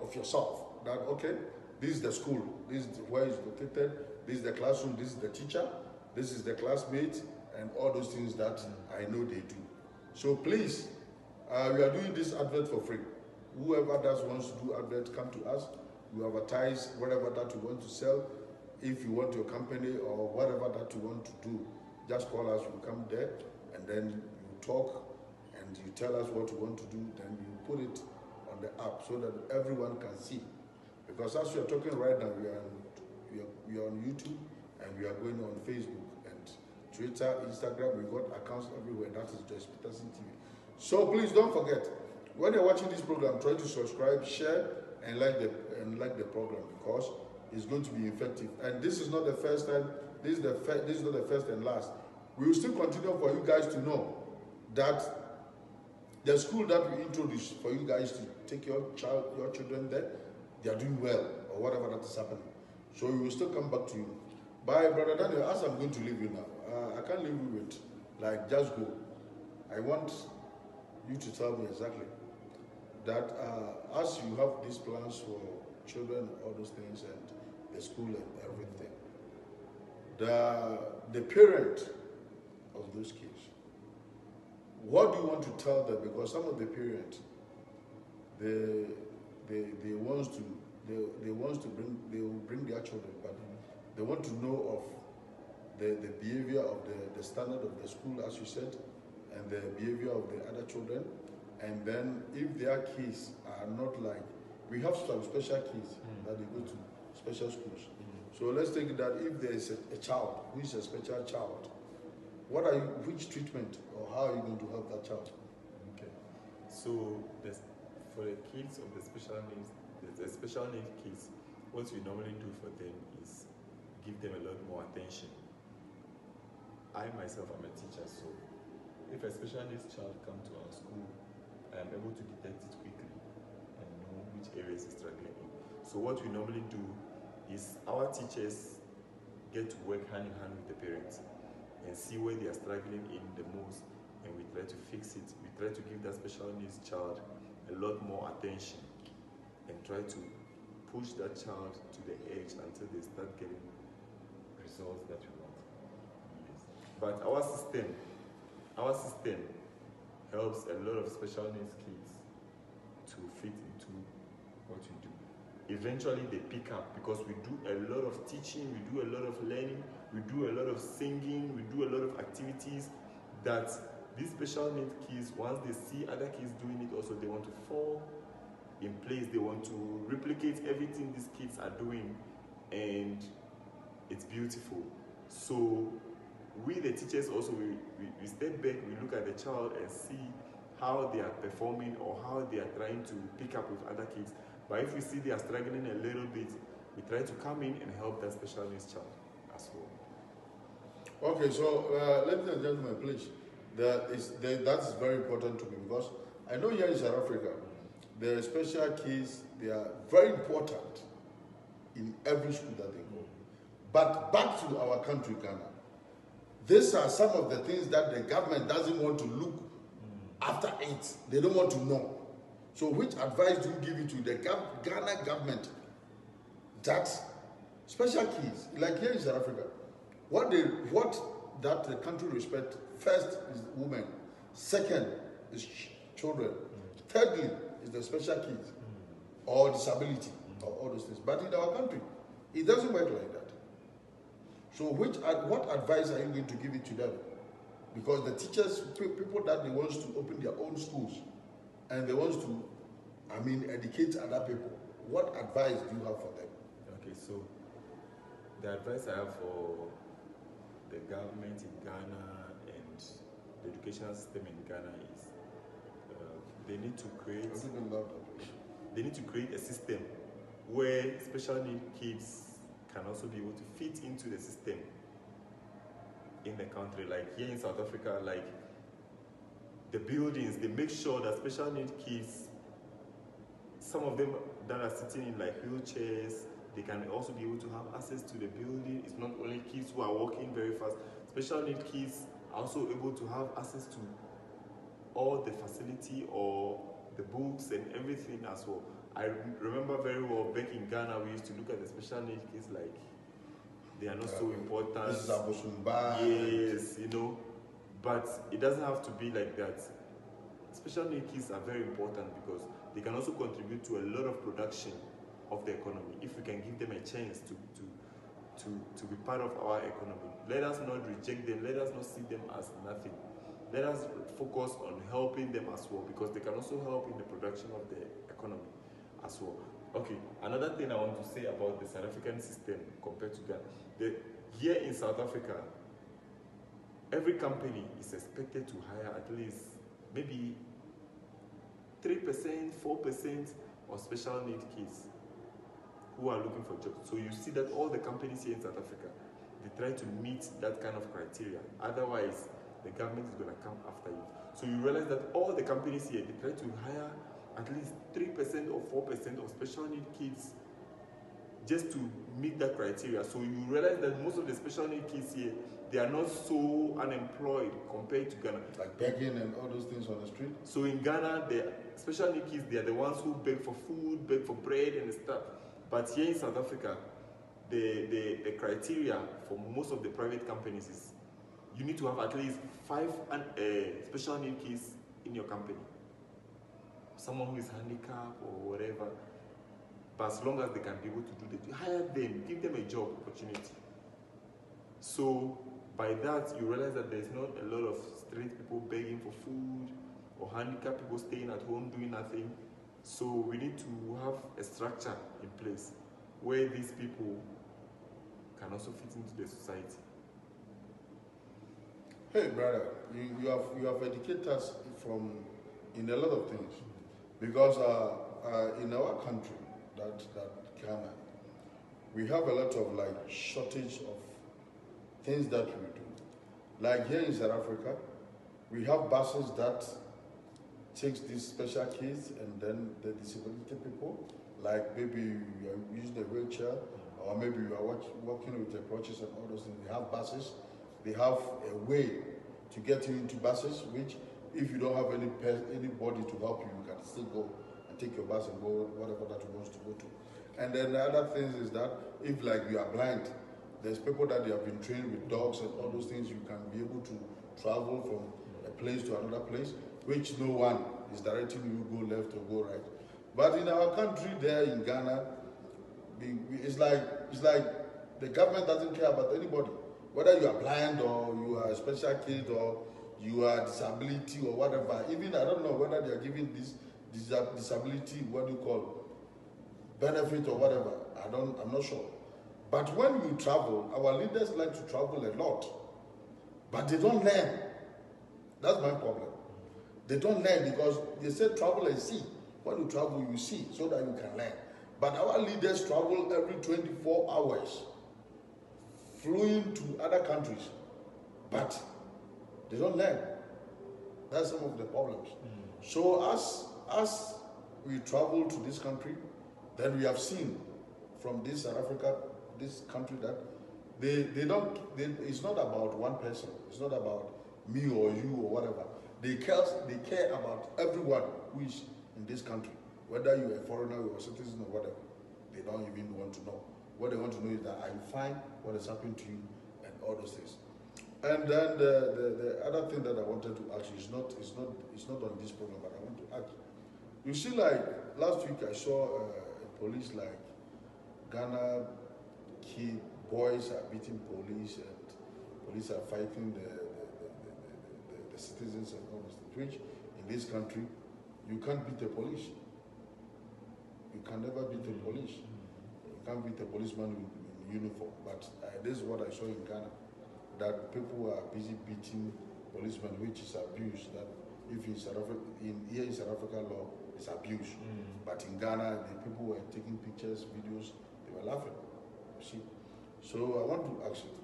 of yourself that, okay, this is the school, this is where it's located, this is the classroom, this is the teacher, this is the classmate, and all those things that I know they do. So please, we are doing this advert for free. Whoever does wants to do advert, come to us. You advertise whatever that you want to sell. If you want your company or whatever that you want to do, just call us. You come there, and then you talk, and you tell us what you want to do. Then you put it on the app so that everyone can see. Because as we are talking right now, we are on YouTube, and we are going on Facebook and Twitter, Instagram. We got accounts everywhere. That is Joyce Peterson TV. So please don't forget, when you're watching this program, try to subscribe, share, and like the program, because it's going to be effective. And this is not the first time. This is not the first and last. We will still continue for you guys to know that The school that we introduced for you guys to take your children there, they are doing well, or whatever that is happening. So we will still come back to you. Bye, Brother Daniel, as I'm going to leave you now, I can't leave you with, like, just go. I want you to tell me exactly that as you have these plans for children, all those things, and the school and everything, the parent of those kids, what do you want to tell them? Because some of the parents, they want to bring their children, but they want to know of the behavior of the standard of the school, as you said, and the behavior of the other children. And then if their kids are not like, we have some special kids that they go to special schools. So let's take that if there is a child who is a special child, which treatment or how are you going to help that child? Okay. So for the kids of the special needs kids, what we normally do for them is give them a lot more attention. I myself am a teacher, so if a special needs child comes to our school, I am able to detect it quickly and know which areas is struggling in. So what we normally do is our teachers get to work hand in hand with the parents and see where they are struggling in the most, and we try to fix it. We try to give that special needs child a lot more attention and try to push that child to the edge until they start getting results that we want. Yes. But our system helps a lot of special needs kids to fit into what we do. Eventually they pick up because we do a lot of teaching, we do a lot of learning, we do a lot of singing, we do a lot of activities that these special needs kids, once they see other kids doing it also, they want to fall in place, they want to replicate everything these kids are doing, and it's beautiful. So we the teachers also, we step back, we look at the child and see how they are performing or how they are trying to pick up with other kids. But if we see they are struggling a little bit, we try to come in and help that special needs child as well. Okay, so ladies and gentlemen, please, that is very important to me, because I know here in South Africa, the special kids, they are very important in every school that they go. But back to our country, Ghana, these are some of the things that the government doesn't want to look after it. They don't want to know. So which advice do you give it to the Ghana government that special kids, like here in South Africa, what that the country respect, first is women, second is children, thirdly is the special kids or disability or all those things. But in our country, it doesn't work like that. So what advice are you going to give it to them? Because the teachers, people that they want to open their own schools and they want to, educate other people, what advice do you have for them? Okay, so the advice I have for the government in Ghana and the educational system in Ghana is they need to create a system where special needs kids can also be able to fit into the system in the country. Like here in South Africa, like the buildings, they make sure that special needs kids, some of them that are sitting in like wheelchairs, they can also be able to have access to the building. It's not only kids who are walking very fast. Special needs kids are also able to have access to all the facility or the books and everything as well. I remember very well back in Ghana, we used to look at the special needs kids like they are not so important. This is Abosumba. Yes, but it doesn't have to be like that. Special needs kids are very important because they can also contribute to a lot of production of the economy if we can give them a chance to be part of our economy. Let us not reject them. Let us not see them as nothing. Let us focus on helping them as well, because they can also help in the production of the economy as well. Okay, another thing I want to say about the South African system compared to Ghana. Here in South Africa, every company is expected to hire at least maybe 3%, 4% of special needs kids who are looking for jobs. So you see that all the companies here in South Africa, they try to meet that kind of criteria. Otherwise, the government is going to come after you. So you realize that all the companies here, they try to hire at least 3% or 4% of special need kids just to meet that criteria. So you realize that most of the special need kids here, they are not so unemployed compared to Ghana. Like begging and all those things on the street? So in Ghana, the special need kids, they are the ones who beg for food, beg for bread and stuff. But here in South Africa, the criteria for most of the private companies is you need to have at least 5 special need kids in your company. Someone who is handicapped or whatever. But as long as they can be able to do that, hire them, give them a job opportunity. So by that, you realize that there's not a lot of street people begging for food or handicapped people staying at home doing nothing. So we need to have a structure in place where these people can also fit into the society. Hey brother, you have educated us in a lot of things, because in our country, that Ghana, we have a lot of like shortage of things that we do. Like here in South Africa, we have buses that takes these special kids and then the disability people, like maybe you are using a wheelchair, or maybe you are walking with a crutches and all those things. They have buses. They have a way to get you into buses, which if you don't have anybody to help you, you can still go and take your bus and go whatever that you want to go to. And then the other things is that if like you are blind, there's people that they have been trained with dogs and all those things. You can be able to travel from a place to another place, which no one is directing you go left or go right. But in our country, there in Ghana, it's like the government doesn't care about anybody, whether you are blind or you are a special kid or you are disability or whatever. Even I don't know whether they are giving this disability, what do you call, benefit or whatever. I'm not sure. But when you travel, our leaders like to travel a lot, but they don't learn. That's my problem. They don't learn because they say travel and see. When you travel, you see, so that you can learn. But our leaders travel every 24 hours, flying to other countries, but they don't learn. That's some of the problems. So as we travel to this country, then we have seen from this South Africa, this country, that it's not about one person. It's not about me or you or whatever. They care about everyone who is in this country, whether you're a foreigner or a citizen or whatever. They don't even want to know. What they want to know is that are you fine? What has happened to you? And all those things. And then the other thing that I wanted to ask you is not on this program, but I want to ask you. You see, like last week I saw a police, like Ghana boys are beating police and police are fighting the citizens and all those things, which in this country you can't beat the police. You can never beat the police. You can't beat a policeman in uniform. But this is what I saw in Ghana, that people are busy beating policemen, which is abuse. That if in here in South Africa law, it's abuse. But in Ghana, the people were taking pictures, videos, they were laughing. You see? So I want to ask you,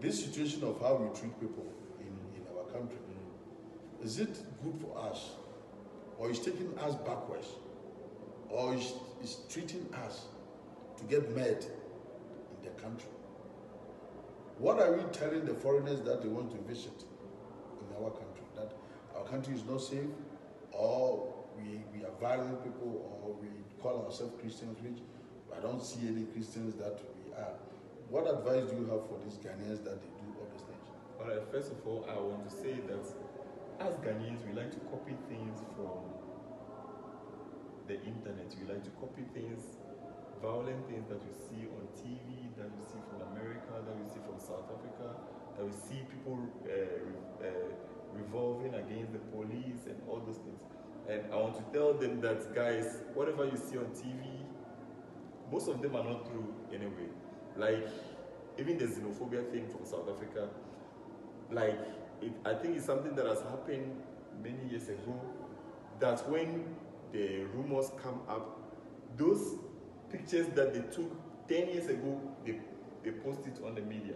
this situation of how we treat people in our country, is it good for us, or is taking us backwards, or is treating us to get mad in their country? What are we telling the foreigners that they want to visit in our country? That our country is not safe, or we are violent people, or we call ourselves Christians, which I don't see any Christians that we are. What advice do you have for these Ghanaians that they do all those things? All right, first of all, I want to say that as Ghanaians, we like to copy things from the internet. We like to copy things, violent things that we see on TV, that we see from America, that we see from South Africa, that we see people revolving against the police and all those things. And I want to tell them that, guys, whatever you see on TV, most of them are not true anyway. Like, even the xenophobia thing from South Africa, like, I think it's something that has happened many years ago, that when the rumors come up, those pictures that they took 10 years ago, they post it on the media.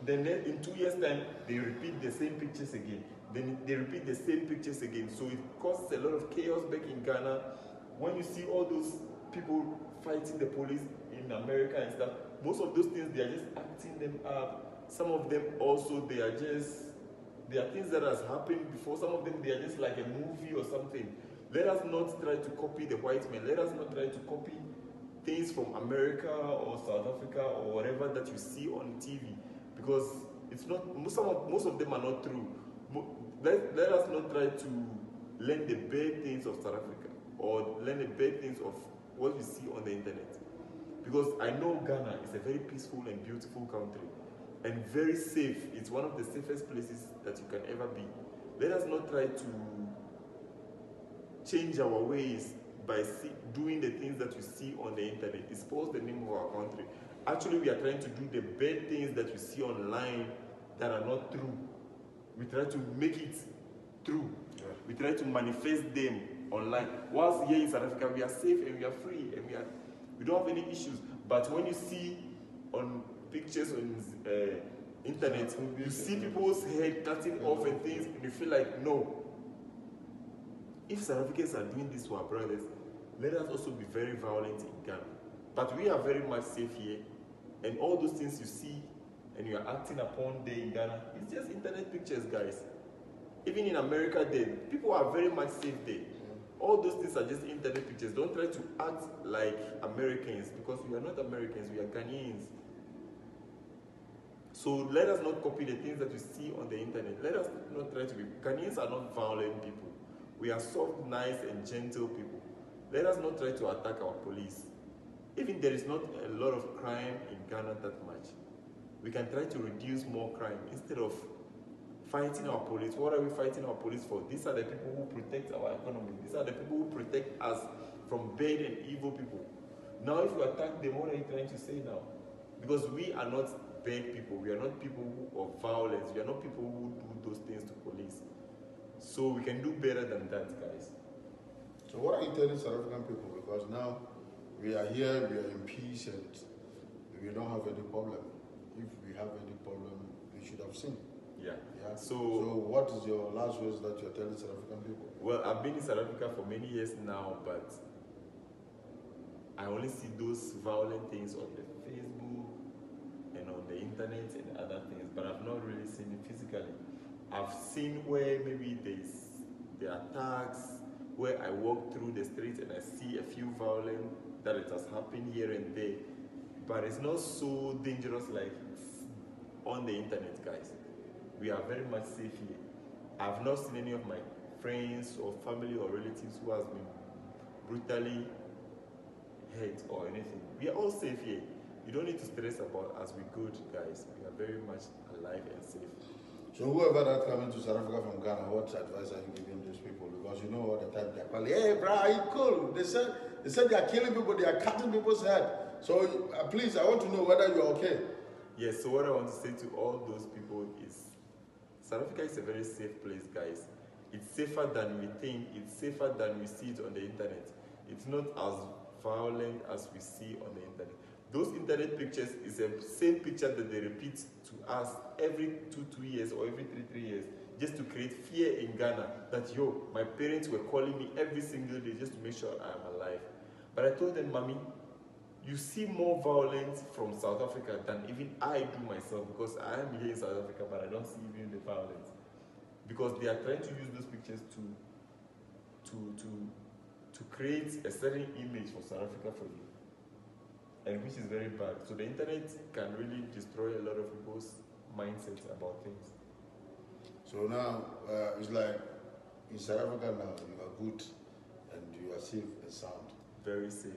Then in 2 years' time, they repeat the same pictures again. Then they repeat the same pictures again. So it causes a lot of chaos back in Ghana. When you see all those people fighting the police in America and stuff, most of those things, they are just acting them up. Some of them also, they are things that has happened before. Some of them, they are just like a movie or something. Let us not try to copy the white men. Let us not try to copy things from America or South Africa or whatever that you see on TV, because it's not, most of them are not true. Let us not try to learn the bad things of South Africa or learn the bad things of what we see on the internet. Because I know Ghana is a very peaceful and beautiful country and very safe. It's one of the safest places that you can ever be. Let us not try to change our ways by doing the things that you see on the internet. It spoils the name of our country. Actually, we are trying to do the bad things that you see online that are not true. We try to make it true. Yeah. We try to manifest them online. Whilst here in South Africa, we are safe and we are free and we don't have any issues. But when you see on pictures on internet, you see people's head cutting off and things, and you feel like, no. If South Africans are doing this to our brothers, let us also be very violent in Ghana. But we are very much safe here. And all those things you see and you are acting upon there in Ghana, it's just internet pictures, guys. Even in America, people are very much safe there. All those things are just internet pictures. Don't try to act like Americans, because we are not Americans, we are Ghanaians. So let us not copy the things that we see on the internet. Let us not try to be. Ghanaians are not violent people. We are soft, nice, and gentle people. Let us not try to attack our police. Even there is not a lot of crime in Ghana that much, we can try to reduce more crime instead of fighting our police. What are we fighting our police for? These are the people who protect our economy. These are the people who protect us from bad and evil people. Now if you attack them, what are you trying to say now? Because we are not bad people. We are not people who of violence. We are not people who do those things to police. So we can do better than that, guys. So what are you telling South African people? Because now we are here, we are in peace, and we don't have any problem. If we have any problem, we should have seen. Yeah. So what is your last words that you're telling South African people? Well, I've been in South Africa for many years now, but I only see those violent things on the Facebook and on the internet and other things, but I've not really seen it physically. I've seen where maybe the attacks, where I walk through the streets and I see a few violent that it has happened here and there, but it's not so dangerous like on the internet, guys. We are very much safe here. I've not seen any of my friends or family or relatives who has been brutally hurt or anything. We are all safe here. You don't need to stress about us. We're good, guys. We are very much alive and safe. So whoever that coming to South Africa from Ghana, what advice are you giving those people? Because you know all the time they're calling, hey bro, are you cool? They said they are killing people, they are cutting people's head. So please, I want to know whether you're okay. Yes, so what I want to say to all those people is, South Africa is a very safe place, guys. It's safer than we think. It's safer than we see it on the internet. It's not as violent as we see on the internet. Those internet pictures is the same picture that they repeat to us every 2 years or every 3 years, just to create fear in Ghana that, yo, my parents were calling me every single day just to make sure I am alive. But I told them, Mommy, you see more violence from South Africa than even I do myself, because I am here in South Africa, but I don't see even the violence. Because they are trying to use those pictures to create a certain image for South Africa for you, and which is very bad. So the internet can really destroy a lot of people's mindsets about things. So now it's like in South Africa now you are good and you are safe and sound. Very safe.